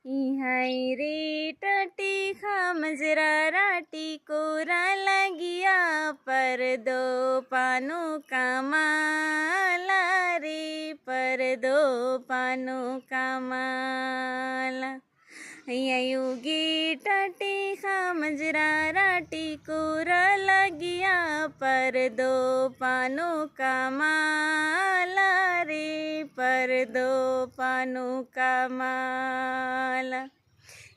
हाय रे टटी खामजरा राटी कोरा लगिया पर दो पानो कमाला रे पर दो पानो कमाला युगी टटी खामजरा राटी कोरा लगिया पर दो पानो कमाला रे पर दो पानो कमाला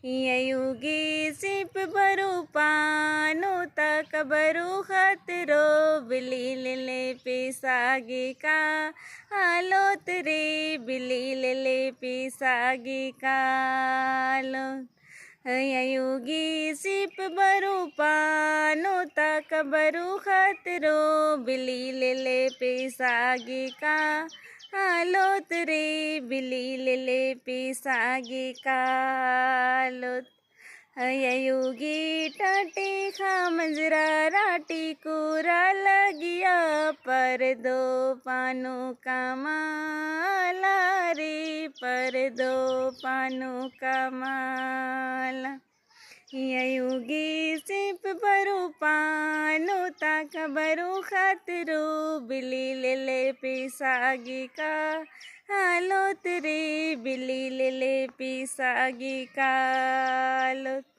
युगी सिप बरु पानो तक बरु खतरो बिली ले पिसागी का आलोत रे बिली ले पिसागी कालो युगी सिप बरु पानो तक बरु खतरो बिली ले पिसागी का आलोत रे बिली ले पिसागी कालोत युगी टटी खामजरा राटी कोरा लगिया पर दो पानो कमाला रे पर दो पानो कमाला युगी सिप बरु पानो तक बरु खतरो बिली ले पिसागी का आलोत रे बिली ले पिसागी कालोत।